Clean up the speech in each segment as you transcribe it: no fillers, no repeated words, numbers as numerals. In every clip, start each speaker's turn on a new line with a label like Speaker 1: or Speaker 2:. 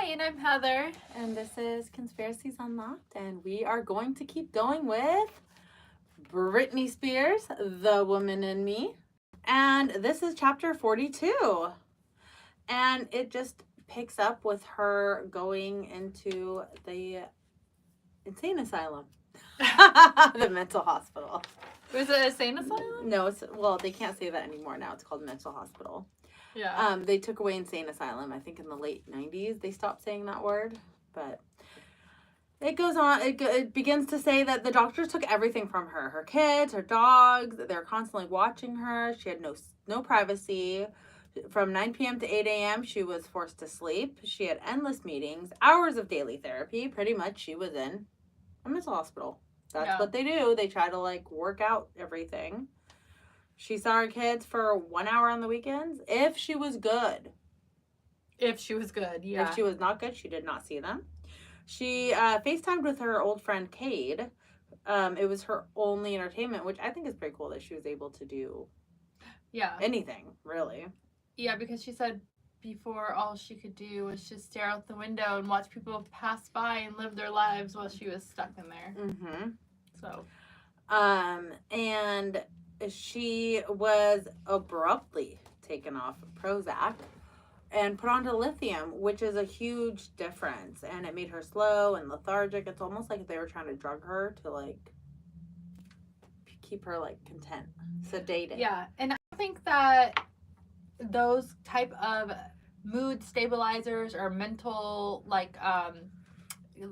Speaker 1: and I'm Heather, and this is Conspiracies Unlocked, and we are going to keep going with Britney Spears, The Woman in Me, and this is chapter 42, and it just picks up with her going into the insane asylum, the mental hospital.
Speaker 2: Was it a insane asylum?
Speaker 1: No, they can't say that anymore now. It's called mental hospital.
Speaker 2: Yeah.
Speaker 1: They took away insane asylum, I think in the late 90s. They stopped saying that word, but it goes on. It begins to say that the doctors took everything from her. Her kids, her dogs, they're constantly watching her. She had no privacy. From 9 p.m. to 8 a.m., she was forced to sleep. She had endless meetings, hours of daily therapy. Pretty much she was in a mental hospital. That's what they do. They try to work out everything. She saw her kids for 1 hour on the weekends. If she was good.
Speaker 2: If she was good, yeah.
Speaker 1: If she was not good, she did not see them. She FaceTimed with her old friend Cade. It was her only entertainment, which I think is pretty cool that she was able to do anything, really.
Speaker 2: Yeah, because she said before all she could do was just stare out the window and watch people pass by and live their lives while she was stuck in there.
Speaker 1: Mm-hmm.
Speaker 2: So.
Speaker 1: And she was abruptly taken off Prozac and put onto lithium, which is a huge difference. And it made her slow and lethargic. It's almost like they were trying to drug her to keep her content, sedated.
Speaker 2: Yeah, and I think that those type of mood stabilizers or mental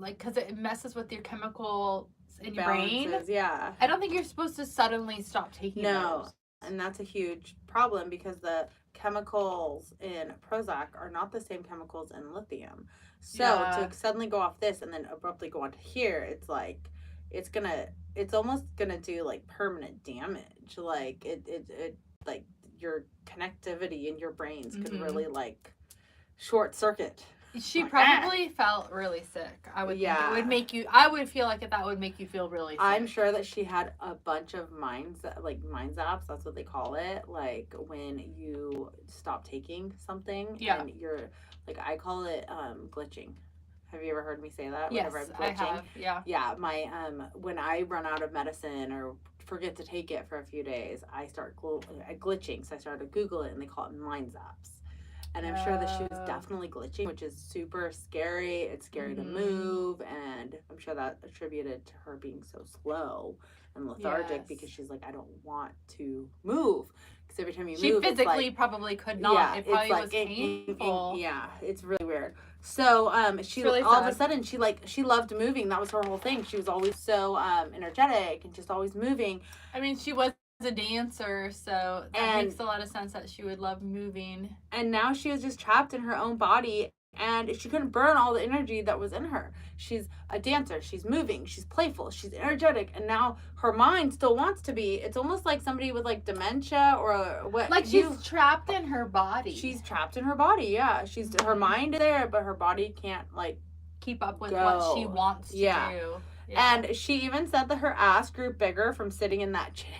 Speaker 2: because it messes with your chemical in your brain.
Speaker 1: Yeah.
Speaker 2: I don't think you're supposed to suddenly stop taking those.
Speaker 1: And that's a huge problem because the chemicals in Prozac are not the same chemicals in lithium. So to suddenly go off this and then abruptly go on to here, it's it's almost gonna do permanent damage. Your connectivity in your brains could really short circuit.
Speaker 2: She probably felt really sick. I would think it would make you. I would feel like that would make you feel really sick.
Speaker 1: I'm sure that she had a bunch of mind zaps. That's what they call it. When you stop taking something, and you're I call it glitching. Have you ever heard me say that?
Speaker 2: Yes,
Speaker 1: Whenever I'm glitching?
Speaker 2: I have. Yeah.
Speaker 1: Yeah, my when I run out of medicine or forget to take it for a few days, I start glitching. So I started to Google it, and they call it mind zaps. And I'm sure that she was definitely glitching, which is super scary. It's scary to move, and I'm sure that attributed to her being so slow and lethargic because she's I don't want to move. Because every time you move,
Speaker 2: she physically probably could not.
Speaker 1: Yeah,
Speaker 2: it probably was painful.
Speaker 1: Yeah, it's really weird. So she really all of a sudden she loved moving. That was her whole thing. She was always so energetic and just always moving.
Speaker 2: I mean, she was a dancer, so that makes a lot of sense that she would love moving.
Speaker 1: And now she was just trapped in her own body, and she couldn't burn all the energy that was in her. She's a dancer, she's moving, she's playful, she's energetic, and now her mind still wants to be. It's almost like somebody with dementia or what.
Speaker 2: She's trapped in her body.
Speaker 1: She's trapped in her body. Yeah, she's her mind is there, but her body can't
Speaker 2: keep up with what she wants to do. Yeah.
Speaker 1: And she even said that her ass grew bigger from sitting in that chair.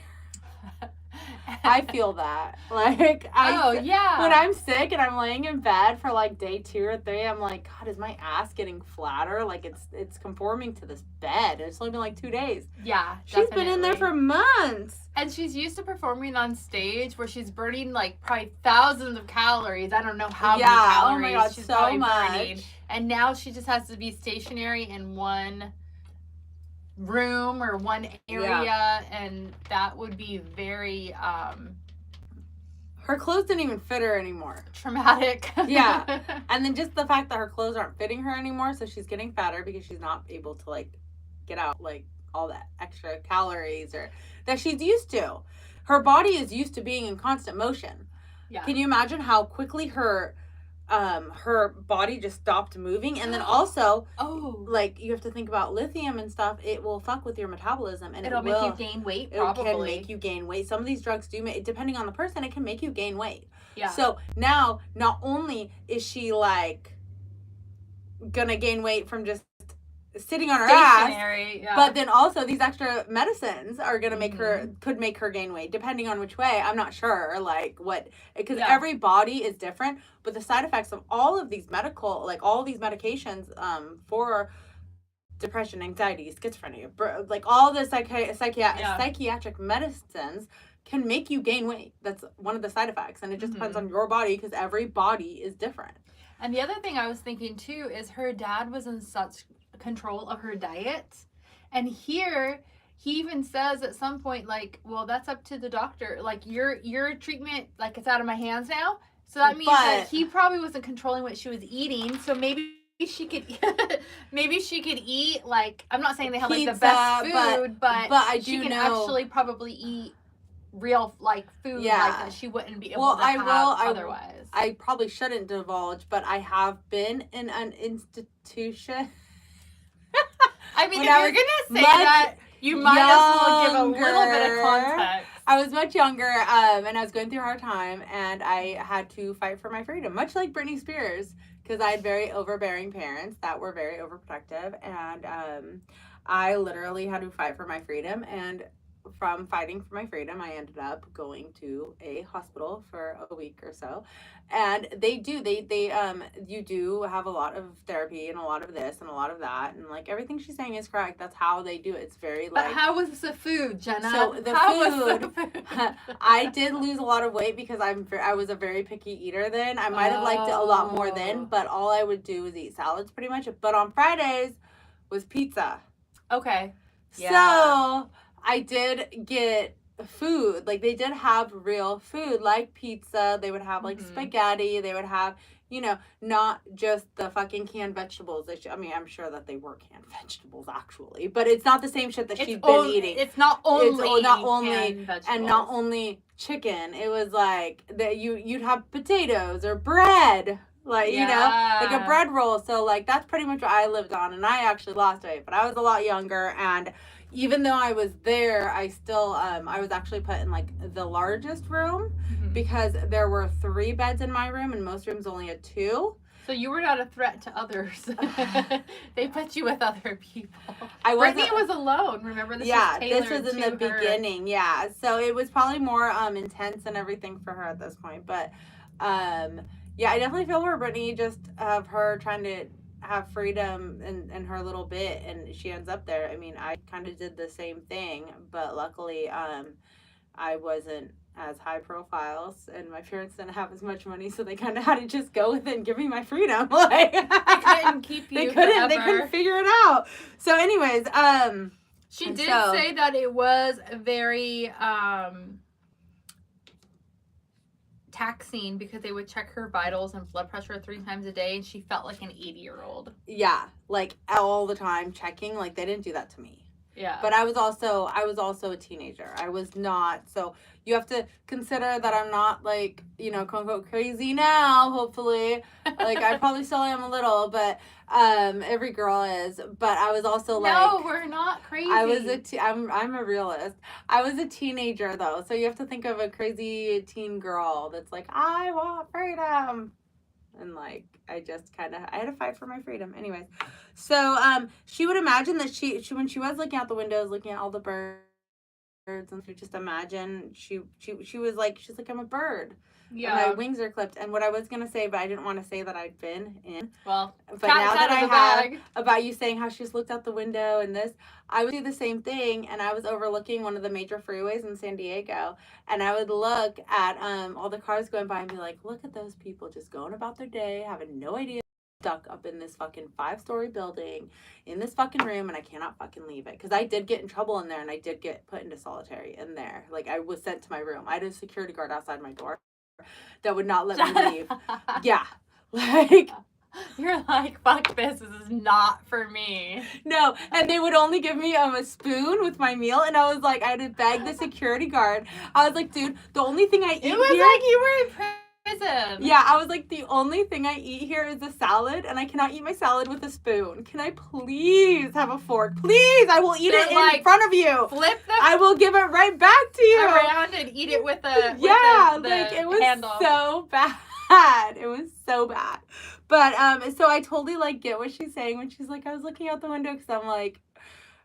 Speaker 1: I feel that. When I'm sick and I'm laying in bed for day 2 or 3, I'm like, God, is my ass getting flatter? It's conforming to this bed. It's only been 2 days.
Speaker 2: Yeah,
Speaker 1: she's been in there for months.
Speaker 2: And she's used to performing on stage where she's burning probably thousands of calories. I don't know how many calories.
Speaker 1: Oh my God,
Speaker 2: she's
Speaker 1: so much.
Speaker 2: Burning. And now she just has to be stationary in one room or one area, and that would be very
Speaker 1: her clothes didn't even fit her anymore.
Speaker 2: Traumatic.
Speaker 1: Yeah. And then just the fact that her clothes aren't fitting her anymore, so she's getting fatter because she's not able to get out all that extra calories or that she's used to. Her body is used to being in constant motion.
Speaker 2: Yeah.
Speaker 1: Can you imagine how quickly her body just stopped moving? And then also you have to think about lithium and stuff. It will fuck with your metabolism, and
Speaker 2: it'll make you gain weight. Probably.
Speaker 1: It can make you gain weight. Some of these drugs do depending on the person, it can make you gain weight.
Speaker 2: Yeah.
Speaker 1: So now not only is she gonna gain weight from just sitting on her ass.
Speaker 2: Stationary, yeah.
Speaker 1: But then also these extra medicines are gonna make
Speaker 2: Mm-hmm.
Speaker 1: could make her gain weight, depending on which way. I'm not sure, like what, because
Speaker 2: Yeah.
Speaker 1: every body is different. But the side effects of all of these all of these medications, for depression, anxiety, schizophrenia, like all the psychiatric medicines can make you gain weight. That's one of the side effects, and it just depends on your body because every body is different.
Speaker 2: And the other thing I was thinking too is her dad was in such control of her diet, and here he even says at some point, like, well, that's up to the doctor, like your treatment, like, it's out of my hands now. So that means that he probably wasn't controlling what she was eating. So maybe she could eat, like, I'm not saying they have like the best food, but
Speaker 1: I
Speaker 2: she can
Speaker 1: know
Speaker 2: actually probably eat real, like, food, like, that she wouldn't be able to have otherwise.
Speaker 1: I probably shouldn't divulge, but I have been in an institution.
Speaker 2: I mean, if you're gonna say that, you might as well give a little bit of context.
Speaker 1: I was much younger, and I was going through a hard time, and I had to fight for my freedom, much like Britney Spears, because I had very overbearing parents that were very overprotective, and I literally had to fight for my freedom. And from fighting for my freedom, I ended up going to a hospital for a week or so. And you do have a lot of therapy and a lot of this and a lot of that, and like everything she's saying is correct. That's how they do it. It's very like.
Speaker 2: But how was the food, Jenna?
Speaker 1: So was the food? I did lose a lot of weight because I was a very picky eater then. I might have liked it a lot more then, but all I would do was eat salads pretty much. But on Fridays was pizza.
Speaker 2: Okay.
Speaker 1: Yeah. So I did get food. Like, they did have real food, like pizza. They would have, like, spaghetti. They would have, not just the fucking canned vegetables. I mean, I'm sure that they were canned vegetables, actually. But it's not the same shit that she'd been eating.
Speaker 2: It's not only
Speaker 1: canned vegetables. And not only chicken. It was, like, that you'd have potatoes or bread. Like, like a bread roll. So, like, that's pretty much what I lived on. And I actually lost weight. But I was a lot younger, and even though I was there, I still, I was actually put in, like, the largest room because there were 3 beds in my room and most rooms only had 2.
Speaker 2: So you were not a threat to others. They put you with other people.
Speaker 1: Brittany
Speaker 2: was alone. Remember, this
Speaker 1: was in the beginning. Yeah, so it was probably more intense and everything for her at this point. But, yeah, I definitely feel for Brittany, just of her trying to have freedom in her little bit, and she ends up there. I mean, I kind of did the same thing, but luckily I wasn't as high profile, and my parents didn't have as much money, so they kind of had to just go with it and give me my freedom. Like,
Speaker 2: they couldn't keep you.
Speaker 1: They couldn't figure it out. So anyways,
Speaker 2: she did say that it was very taxing because they would check her vitals and blood pressure 3 times a day, and she felt like an 80-year-old.
Speaker 1: Yeah, like all the time checking. Like, they didn't do that to me.
Speaker 2: Yeah.
Speaker 1: But I was also a teenager. I was not. So you have to consider that I'm not, like, quote unquote crazy now, hopefully. Like, I probably still am a little, but every girl is. But I was also like,
Speaker 2: no, we're not crazy.
Speaker 1: I'm a realist. I was a teenager though. So you have to think of a crazy teen girl that's like, I want freedom. And, like, I had to fight for my freedom. Anyways, so she would imagine that she when she was looking out the windows, looking at all the birds, and she would just imagine she was like, she's like, I'm a bird. Yeah. And my wings are clipped. And what I was gonna say, but I didn't want to say that I'd been in.
Speaker 2: Well,
Speaker 1: but now that I have about you saying how she's looked out the window and this, I would do the same thing. And I was overlooking one of the major freeways in San Diego, and I would look at all the cars going by and be like, look at those people just going about their day, having no idea, stuck up in this fucking 5-story building in this fucking room, and I cannot fucking leave it. Because I did get in trouble in there, and I did get put into solitary in there. Like, I was sent to my room. I had a security guard outside my door that would not let me leave. Yeah. Like,
Speaker 2: you're like, fuck this is not for me.
Speaker 1: No, and they would only give me a spoon with my meal, and I was like, I had to beg the security guard. I was like, dude, the only thing I eat here...
Speaker 2: It was like you were in prison.
Speaker 1: Yeah, I was like, the only thing I eat here is a salad, and I cannot eat my salad with a spoon. Can I please have a fork? Please, I will eat it in front of you.
Speaker 2: Flip the...
Speaker 1: I will give it right back to you.
Speaker 2: Around and eat it with the
Speaker 1: yeah,
Speaker 2: the
Speaker 1: like, it was
Speaker 2: handle.
Speaker 1: so bad. It was so bad. But so I totally like get what she's saying when she's like, I was looking out the window because I'm like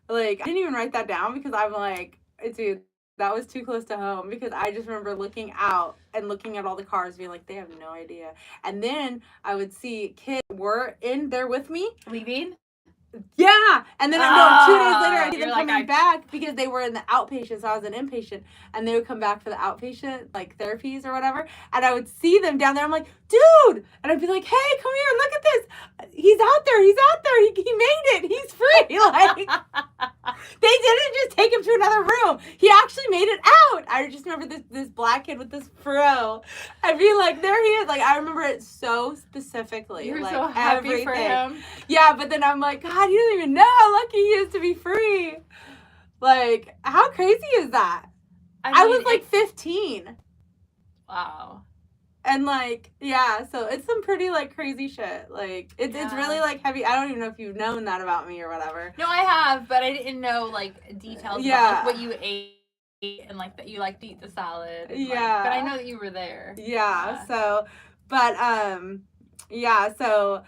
Speaker 1: I didn't even write that down because I'm like, dude, that was too close to home because I just remember looking out and looking at all the cars being like, they have no idea. And then I would see kids were in there with me.
Speaker 2: Leaving?
Speaker 1: Yeah. And then no, 2 days later, I see them
Speaker 2: you're like,
Speaker 1: coming back because they were in the outpatient. So I was an inpatient. And they would come back for the outpatient, like therapies or whatever. And I would see them down there. I'm like, dude. And I'd be like, hey, come here. Look at this. He's out there. He's out there. He made it. He's free. Like, they didn't just take him to another room. He actually made it out. I just remember this black kid with this fro. I'd be like, there he is. Like, I remember it so specifically.
Speaker 2: You're
Speaker 1: like,
Speaker 2: so happy for him.
Speaker 1: Yeah, but then I'm like, God, you don't even know how lucky he is to be free. Like, how crazy is that? I was like 15.
Speaker 2: Wow.
Speaker 1: And like, yeah, so it's some pretty like crazy shit. Like, it's really like heavy. I don't even know if you've known that about me or whatever.
Speaker 2: No, I have, but I didn't know like details about like, what you ate and like that you like to eat the salad. And,
Speaker 1: Yeah.
Speaker 2: Like, but I know that you were there.
Speaker 1: Yeah. So, but yeah. So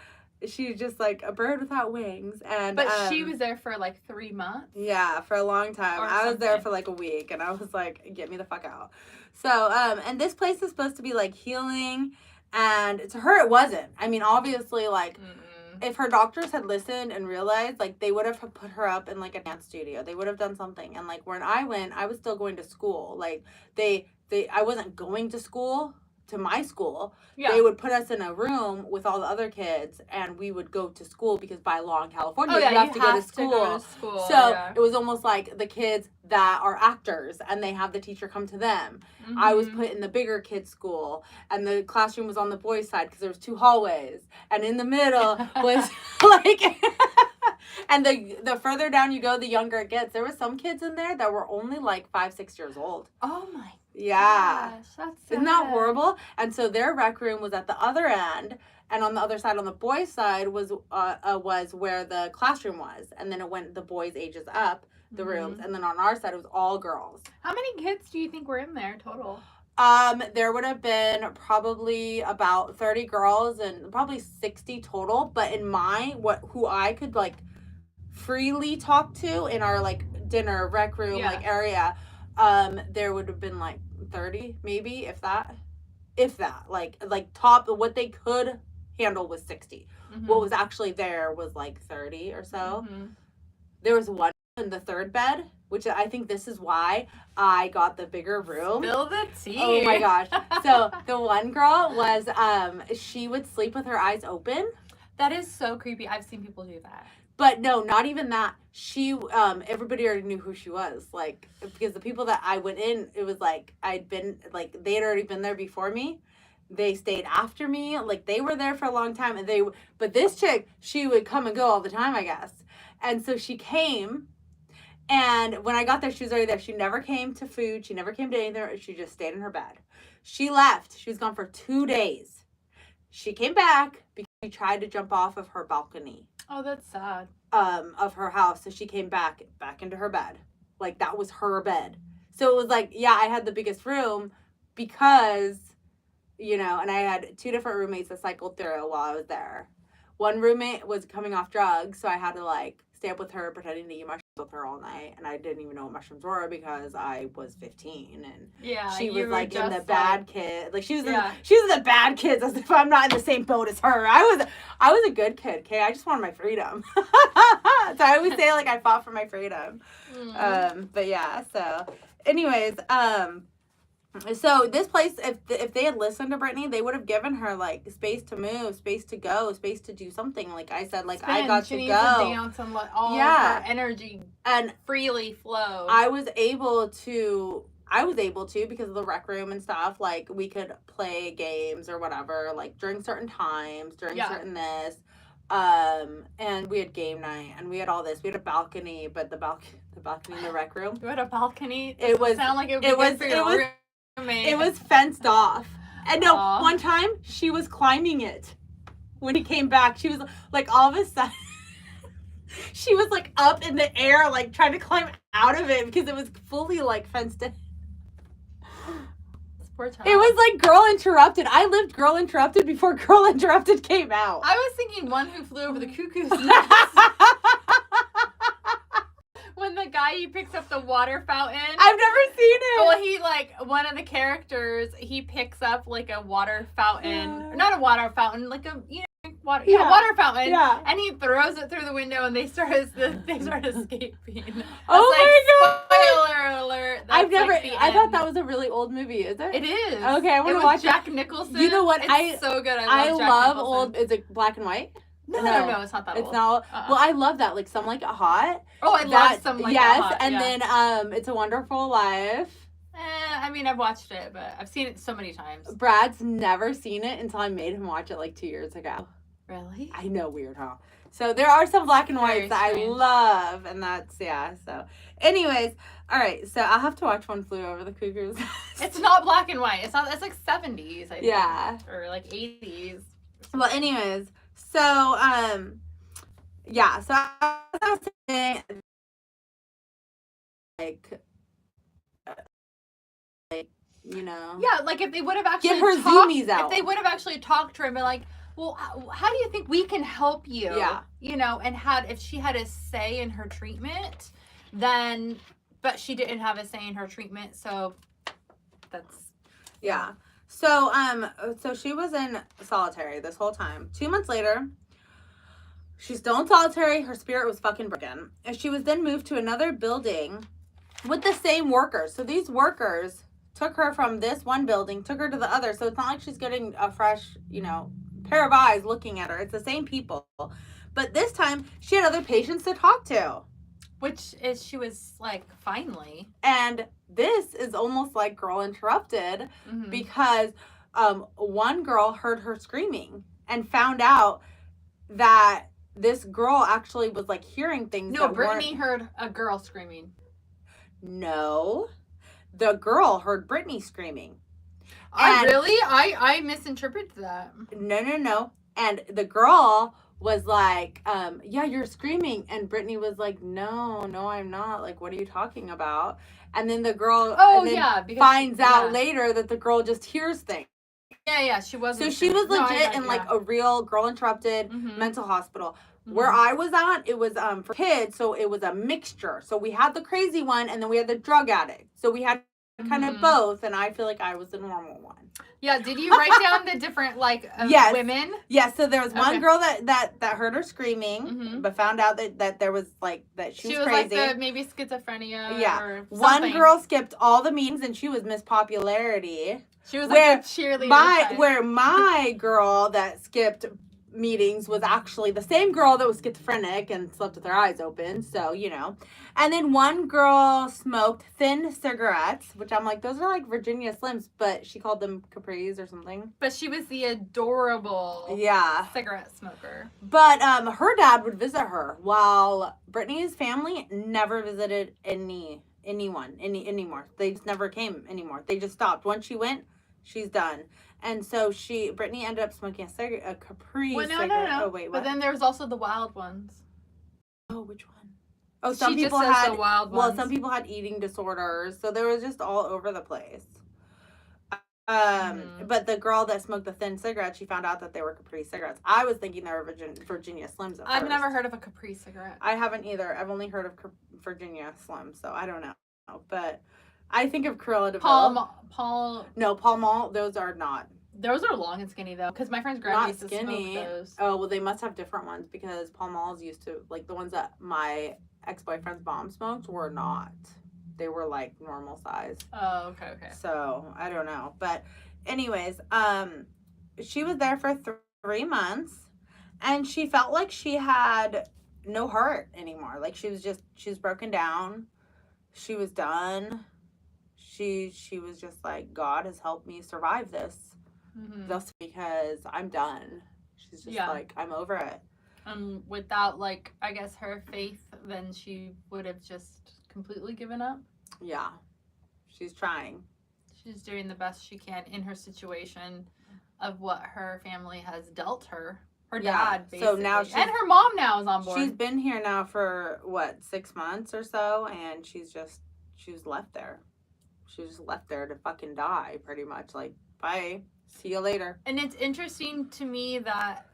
Speaker 1: she's just like a bird without wings, and
Speaker 2: But she was there for like 3 months.
Speaker 1: Yeah, for a long time.
Speaker 2: Or
Speaker 1: I was there
Speaker 2: something.
Speaker 1: for like a week, and I was like, get me the fuck out. So, and this place is supposed to be like healing, and to her it wasn't. I mean, obviously, like, if her doctors had listened and realized, like, they would have put her up in like a dance studio. They would have done something. And like when I went, I was still going to school. Like I wasn't going to school, to my school.
Speaker 2: Yeah.
Speaker 1: They would put us in a room with all the other kids, and we would go to school because by law in California, you have to go to school. So it was almost like the kids that are actors, and they have the teacher come to them.
Speaker 2: Mm-hmm.
Speaker 1: I was put in the bigger kids' school, and the classroom was on the boys' side because there was 2 hallways, and in the middle was like, and the further down you go, the younger it gets. There were some kids in there that were only like 5, 6 years old.
Speaker 2: Oh my.
Speaker 1: Yeah.
Speaker 2: Gosh, that's sad.
Speaker 1: Isn't that horrible? And so their rec room was at the other end, and on the other side, on the boys' side, was where the classroom was. And then it went the boys' ages up, the rooms, and then on our side, it was all girls.
Speaker 2: How many kids do you think were in there total?
Speaker 1: There would have been probably about 30 girls and probably 60 total. But in who I could like freely talk to in our like dinner rec room like area, there would have been like 30 maybe, if that like top, what they could handle was 60. What was actually there was like 30 or so. There was one in the third bed, which I think this is why I got the bigger room.
Speaker 2: Spill the tea.
Speaker 1: Oh my gosh. So the one girl was she would sleep with her eyes open.
Speaker 2: That is so creepy. I've seen people do that.
Speaker 1: But no, not even that. She, everybody already knew who she was. Like, because the people that I went in, it was like, they had already been there before me. They stayed after me. Like, they were there for a long time. But this chick, she would come and go all the time, I guess. And so she came, and when I got there, she was already there. She never came to food. She never came to anything. She just stayed in her bed. She left. She was gone for 2 days. She came back because she tried to jump off of her balcony.
Speaker 2: Oh, that's sad.
Speaker 1: Of her house. So she came back into her bed. Like, that was her bed. So it was like, yeah, I had the biggest room because, you know, and I had 2 different roommates that cycled through while I was there. One roommate was coming off drugs, so I had to like stay up with her pretending to eat mushrooms with her all night, and I didn't even know what mushrooms were because I was 15, and she was like in the bad kid, like she was in the bad kids, as if I'm not in the same boat as her. I was a good kid, okay? I just wanted my freedom. So I always say like I fought for my freedom. But yeah, so anyways, so this place, if they had listened to Britney, they would have given her like space to move, space to go, space to do something. Like I said, like I got to go.
Speaker 2: Dance and let all of her energy
Speaker 1: and
Speaker 2: freely flow.
Speaker 1: I was able to because of the rec room and stuff. Like we could play games or whatever, like during certain times, during certain this. And we had game night, and we had all this. We had a balcony, but the balcony in the rec room.
Speaker 2: You had a balcony.
Speaker 1: It was
Speaker 2: sound like it would be good for your roommate.
Speaker 1: It was fenced off. And no, one time she was climbing it. When he came back, she was like, all of a sudden, she was like up in the air, like trying to climb out of it because it was fully like fenced in.
Speaker 2: This poor Poor child.
Speaker 1: It was like Girl Interrupted. I lived Girl Interrupted before Girl Interrupted came out.
Speaker 2: I was thinking One Who Flew Over the Cuckoo's Nest. When the guy, he picks up the water fountain.
Speaker 1: I've never seen it.
Speaker 2: Well, he, like, one of the characters, he picks up, like, a water fountain. Not a water fountain, like a, you know, water. Yeah, water fountain.
Speaker 1: Yeah.
Speaker 2: And he throws it through the window, and they start escaping.
Speaker 1: Oh my god!
Speaker 2: Spoiler alert.
Speaker 1: I've never.
Speaker 2: Like
Speaker 1: I thought that was a really old movie. Is it?
Speaker 2: It is.
Speaker 1: Okay, I want to watch
Speaker 2: Jack Nicholson.
Speaker 1: You know what?
Speaker 2: It's so good.
Speaker 1: I
Speaker 2: Jack
Speaker 1: love
Speaker 2: Nicholson.
Speaker 1: old. Is it black and white?
Speaker 2: No, it's not that old.
Speaker 1: It's not. Well, I love that. Like Some Like It Hot.
Speaker 2: Oh, I love Some Like It Hot.
Speaker 1: And
Speaker 2: yeah.
Speaker 1: then It's a Wonderful Life.
Speaker 2: I mean, I've watched it, but I've seen it so many times.
Speaker 1: Brad's never seen it until I made him watch it like 2 years ago.
Speaker 2: Really?
Speaker 1: I know, weird, huh? So there are some black and whites
Speaker 2: Very
Speaker 1: that
Speaker 2: strange.
Speaker 1: I love, and that's, yeah, so. Anyways, all right, so I'll have to watch One Flew Over the Cuckoo's Nest.
Speaker 2: It's not black and white. It's not. It's like 70s, I think.
Speaker 1: Yeah.
Speaker 2: Or like 80s.
Speaker 1: Well, anyways, so, yeah, so I was saying, like, you know.
Speaker 2: Yeah, like if they would have actually
Speaker 1: Give her
Speaker 2: talked,
Speaker 1: zoomies out.
Speaker 2: If they would have actually talked to her and been like, well, how do you think we can help you?
Speaker 1: Yeah.
Speaker 2: You know, and if she had a say in her treatment, then, but she didn't have a say in her treatment, so that's.
Speaker 1: Yeah. So, so she was in solitary this whole time. 2 months later, she's still in solitary. Her spirit was fucking broken. And she was then moved to another building with the same workers. So these workers took her from this one building, took her to the other. So it's not like she's getting a fresh, you know, pair of eyes looking at her. It's the same people. But this time, she had other patients to talk to.
Speaker 2: Which is, she was like, finally.
Speaker 1: And this is almost like Girl Interrupted,
Speaker 2: Mm-hmm.
Speaker 1: because one girl heard her screaming and found out that this girl actually was like hearing things.
Speaker 2: No,
Speaker 1: that
Speaker 2: Brittany heard a girl screaming.
Speaker 1: No, the girl heard Britney screaming.
Speaker 2: I misinterpreted that.
Speaker 1: No. And the girl was like, yeah, you're screaming. And Brittany was like, no, I'm not. Like, what are you talking about? And then the girl finds out later that the girl just hears things.
Speaker 2: Yeah, she wasn't.
Speaker 1: So she was legit in like a real Girl Interrupted mental hospital. Where I was at, it was for kids, so it was a mixture. So we had the crazy one, and then we had the drug addict. So we had kind of both, and I feel like I was the normal one.
Speaker 2: Yeah, did you write down the different, like, women?
Speaker 1: Yeah, so there was one girl that heard her screaming, but found out that there was, like, that she was crazy.
Speaker 2: Like, maybe schizophrenia or something.
Speaker 1: One girl skipped all the meetings, and she was Miss Popularity.
Speaker 2: She was, like, a cheerleader.
Speaker 1: Where my girl that skipped meetings was actually the same girl that was schizophrenic and slept with her eyes open, so you know. And then one girl smoked thin cigarettes, which I'm like, those are like Virginia Slims, but she called them Capris or something.
Speaker 2: But she was the adorable cigarette smoker.
Speaker 1: But her dad would visit her, while Brittany's family never visited anyone anymore. They just never came anymore. They just stopped. Once she went, she's done. And so Brittany ended up smoking a Capri cigarette.
Speaker 2: No.
Speaker 1: Oh, wait, what?
Speaker 2: But then there was also the wild ones.
Speaker 1: Oh, which one? Oh, some people had the wild ones. Well, some people had eating disorders, so there was just all over the place. But the girl that smoked the thin cigarette, she found out that they were Capri cigarettes. I was thinking they were Virginia Slims at
Speaker 2: I've
Speaker 1: first.
Speaker 2: never heard of a Capri cigarette.
Speaker 1: I haven't either. I've only heard of Virginia Slims, so I don't know. But I think of Cruella de Vil. No, Pall Mall. Those are not.
Speaker 2: Those are long and skinny though, because my friend's grandma used to smoke those.
Speaker 1: Oh well, they must have different ones, because Pall Malls used to, like, the ones that my ex-boyfriend's mom smoked were not. They were like normal size.
Speaker 2: Oh, okay.
Speaker 1: So I don't know, but anyways, she was there for 3 months, and she felt like she had no heart anymore. Like she was broken down. She was done. She was just like, God has helped me survive this. Just because I'm done. She's just like, I'm over it.
Speaker 2: Without, like, I guess her faith, then she would have just completely given up.
Speaker 1: Yeah. She's trying.
Speaker 2: She's doing the best she can in her situation of what her family has dealt her. Her dad, basically. So now and her mom now is on board.
Speaker 1: She's been here now for, 6 months or so, and she's left there. She was just left there to fucking die, pretty much. Like, bye. See you later.
Speaker 2: And it's interesting to me that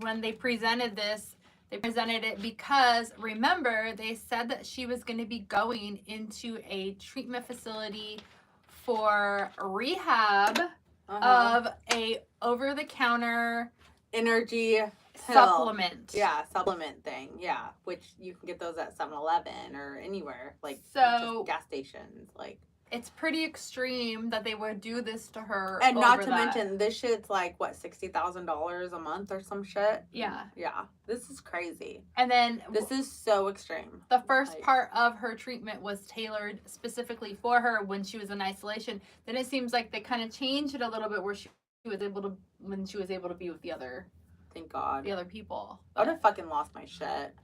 Speaker 2: when they presented this, they presented it because, remember, they said that she was going to be going into a treatment facility for rehab of a over-the-counter
Speaker 1: energy
Speaker 2: supplement.
Speaker 1: Yeah, supplement thing. Yeah, which you can get those at 7-Eleven or anywhere, like
Speaker 2: so
Speaker 1: just gas stations. Like,
Speaker 2: it's pretty extreme that they would do this to her.
Speaker 1: and not to mention this shit's like what, $60,000 a month or some shit.
Speaker 2: Yeah.
Speaker 1: Yeah, this is crazy.
Speaker 2: And then
Speaker 1: this is so extreme.
Speaker 2: The first part of her treatment was tailored specifically for her when she was in isolation. Then it seems like they kind of changed it a little bit where she was able to be with the other.
Speaker 1: Thank God.
Speaker 2: The other people.
Speaker 1: I would have fucking lost my shit.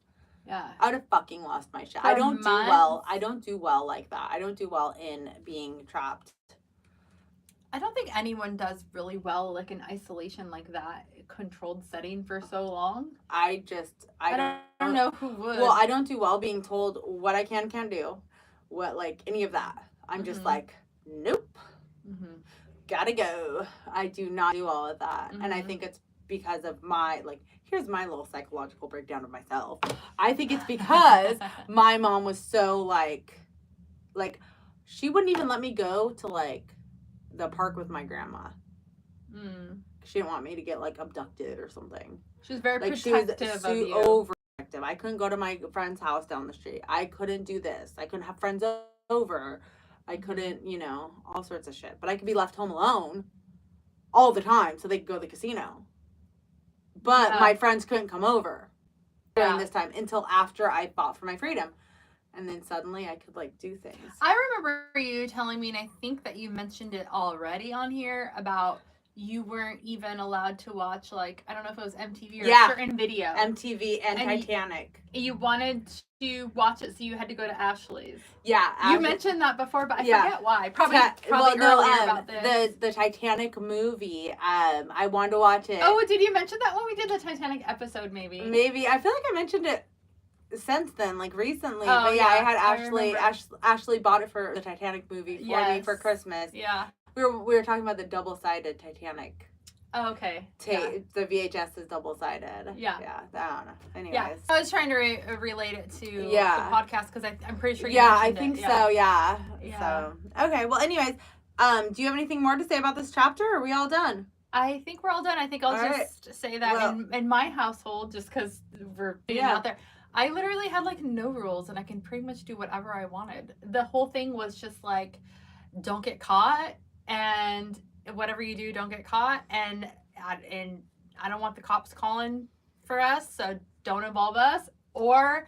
Speaker 2: Yeah.
Speaker 1: I would have fucking lost my shit. I don't do well. I don't do well like that. I don't do well in being trapped.
Speaker 2: I don't think anyone does really well like in isolation like that, controlled setting for so long.
Speaker 1: I don't
Speaker 2: know who would.
Speaker 1: Well, I don't do well being told what I can't do. What, like, any of that. I'm just like, nope. Gotta go. I do not do all of that. And I think it's because of my, like, here's my little psychological breakdown of myself. I think it's because my mom was so, like, she wouldn't even let me go to, like, the park with my grandma. She didn't want me to get, like, abducted or something.
Speaker 2: She was very
Speaker 1: like,
Speaker 2: protective of you.
Speaker 1: Overprotective. I couldn't go to my friend's house down the street. I couldn't do this. I couldn't have friends over. I couldn't, you know, all sorts of shit. But I could be left home alone all the time so they could go to the casino. But my friends couldn't come over during this time until after I fought for my freedom. And then suddenly I could, like, do things.
Speaker 2: I remember you telling me, and I think that you mentioned it already on here, about you weren't even allowed to watch, like, I don't know if it was MTV or a certain video.
Speaker 1: MTV and Titanic.
Speaker 2: You wanted to watch it, so you had to go to Ashley's.
Speaker 1: Yeah.
Speaker 2: You mentioned that before, but I forget why. Probably earlier about this.
Speaker 1: The Titanic movie. I wanted to watch it.
Speaker 2: Oh, did you mention that when we did the Titanic episode, maybe?
Speaker 1: Maybe. I feel like I mentioned it since then, like recently.
Speaker 2: Oh,
Speaker 1: but I had Ashley bought it for the Titanic movie for me for Christmas.
Speaker 2: Yeah.
Speaker 1: We were talking about the double-sided Titanic.
Speaker 2: Oh, okay.
Speaker 1: The VHS is double-sided.
Speaker 2: Yeah.
Speaker 1: Yeah. I don't know. Anyways.
Speaker 2: Yeah. I was trying to relate it to the podcast because I'm pretty sure you
Speaker 1: I
Speaker 2: mentioned
Speaker 1: think
Speaker 2: it.
Speaker 1: so. Yeah. So, okay. Well, anyways, do you have anything more to say about this chapter, or are we all done?
Speaker 2: I think we're all done. I think I'll just say that in my household, just because we're being out there, I literally had, like, no rules, and I can pretty much do whatever I wanted. The whole thing was just, like, don't get caught, and whatever you do, don't get caught, and I don't want the cops calling for us, so don't involve us, or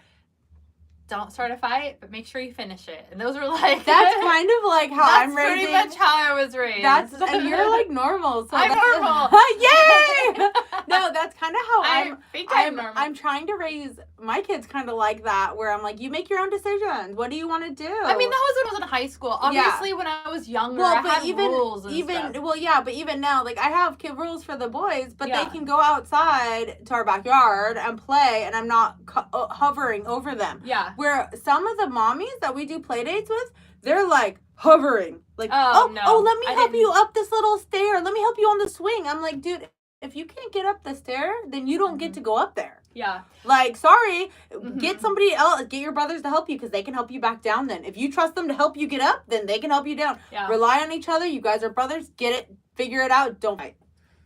Speaker 2: don't start a fight, but make sure you finish it. And those were like...
Speaker 1: That's kind of like how I'm raising...
Speaker 2: That's pretty much how I was raised.
Speaker 1: And you're like normal. So
Speaker 2: I'm normal.
Speaker 1: Yay! No, that's kind of how
Speaker 2: I'm normal.
Speaker 1: I'm trying to raise my kids kind of like that, where I'm like, you make your own decisions. What do you want to do?
Speaker 2: I mean, that was when I was in high school. Obviously, when I was younger, I had rules and stuff.
Speaker 1: Well, yeah, but even now, like, I have rules for the boys, but they can go outside to our backyard and play, and I'm not hovering over them.
Speaker 2: Yeah.
Speaker 1: Where some of the mommies that we do play dates with, they're like hovering. Like,
Speaker 2: no,
Speaker 1: let me help you up this little stair. Let me help you on the swing. I'm like, dude, if you can't get up the stair, then you don't get to go up there.
Speaker 2: Yeah.
Speaker 1: Like, sorry, get somebody else, get your brothers to help you, because they can help you back down then. If you trust them to help you get up, then they can help you down.
Speaker 2: Yeah.
Speaker 1: Rely on each other. You guys are brothers. Get it. Figure it out. Don't fight.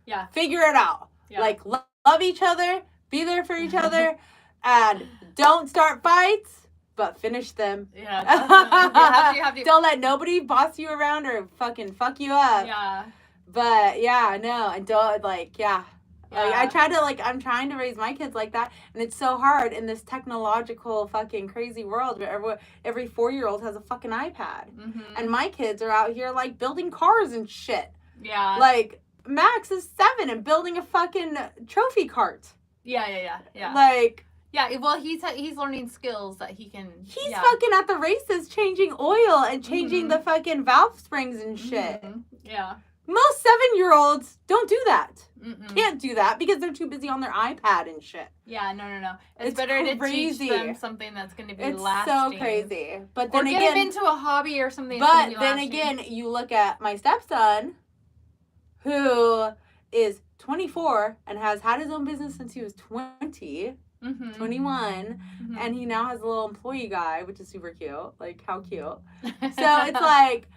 Speaker 2: Yeah.
Speaker 1: Figure it out. Yeah. Like, love each other. Be there for each other. And don't start fights. But finish them.
Speaker 2: Yeah, you have to.
Speaker 1: Don't let nobody boss you around or fucking fuck you up.
Speaker 2: Yeah.
Speaker 1: But and don't Like, I try to, like, I'm trying to raise my kids like that, and it's so hard in this technological fucking crazy world where every 4-year-old has a fucking iPad, and my kids are out here, like, building cars and shit.
Speaker 2: Yeah.
Speaker 1: Like, Max is 7 and building a fucking trophy cart.
Speaker 2: Yeah.
Speaker 1: Like.
Speaker 2: Yeah, well, he's learning skills that he can...
Speaker 1: He's fucking at the races changing oil and changing the fucking valve springs and shit.
Speaker 2: Yeah.
Speaker 1: Most 7-year-olds don't do that.
Speaker 2: Mm-mm.
Speaker 1: Can't do that because they're too busy on their iPad and shit.
Speaker 2: Yeah, no. It's
Speaker 1: It's
Speaker 2: better
Speaker 1: crazy.
Speaker 2: to teach them something that's going to be
Speaker 1: It's
Speaker 2: lasting.
Speaker 1: so crazy. But
Speaker 2: Or
Speaker 1: then
Speaker 2: get
Speaker 1: again,
Speaker 2: them into a hobby or something that's
Speaker 1: but
Speaker 2: gonna be
Speaker 1: then
Speaker 2: lasting.
Speaker 1: again, you look at my stepson, who is 24 and has had his own business since he was 20, 21,
Speaker 2: Mm-hmm.
Speaker 1: and he now has a little employee guy, which is super cute. Like, how cute. So it's like,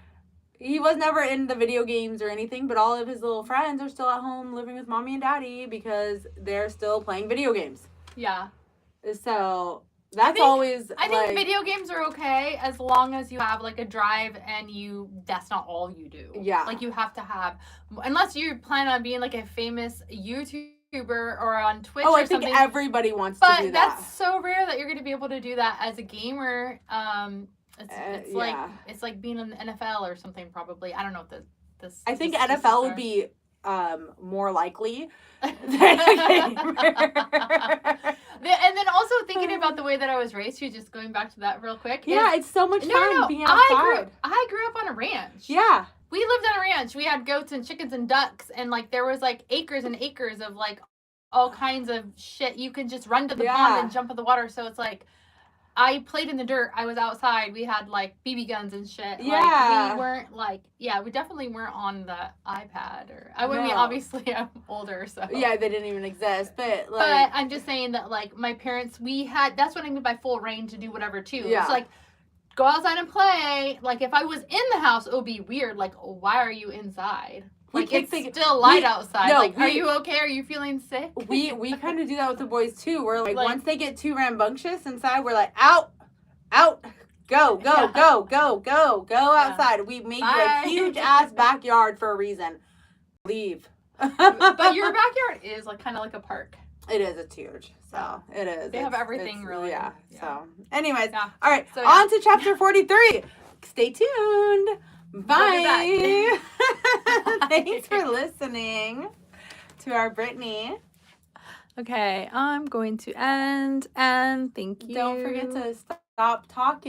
Speaker 1: he was never in the video games or anything, but all of his little friends are still at home living with mommy and daddy because they're still playing video games.
Speaker 2: Yeah.
Speaker 1: So that's always.
Speaker 2: I think video games are okay as long as you have like a drive and that's not all you do.
Speaker 1: Yeah.
Speaker 2: Like you have to have, unless you plan on being like a famous YouTuber or on Twitch or something.
Speaker 1: I think everybody wants to do that.
Speaker 2: But that's so rare that you're going to be able to do that as a gamer. It's like being in the NFL or something probably. I don't know if this.
Speaker 1: I think NFL would be more likely than
Speaker 2: And then also thinking about the way that I was raised too, just going back to that real quick.
Speaker 1: Yeah, it's so much fun being outside.
Speaker 2: I grew up on a ranch.
Speaker 1: Yeah.
Speaker 2: We lived on a ranch. We had goats and chickens and ducks and like there was like acres and acres of like all kinds of shit. You can just run to the pond and jump in the water. So it's like I played in the dirt. I was outside. We had like BB guns and shit.
Speaker 1: Yeah.
Speaker 2: Like, we weren't like, we definitely weren't on the iPad obviously I'm older, so.
Speaker 1: Yeah, they didn't even exist, but like.
Speaker 2: But I'm just saying that like my parents, that's what I mean by full range to do whatever too.
Speaker 1: Yeah.
Speaker 2: It's like, go outside and play. Like if I was in the house, it would be weird. Like, why are you inside? Like it's still light outside. No, are you okay? Are you feeling sick?
Speaker 1: We kind of do that with the boys too. We're like once they get too rambunctious inside, we're like out, go outside. We make a huge ass backyard for a reason. Leave.
Speaker 2: But your backyard is like kind of like a park.
Speaker 1: It is. It's huge. So it is.
Speaker 2: They have everything really.
Speaker 1: Yeah. So anyways,
Speaker 2: yeah.
Speaker 1: All right.
Speaker 2: So,
Speaker 1: on to chapter 43. Stay tuned. Bye. Thanks for listening to our Britney.
Speaker 2: Okay, I'm going to end and thank you.
Speaker 1: Don't forget to stop talking.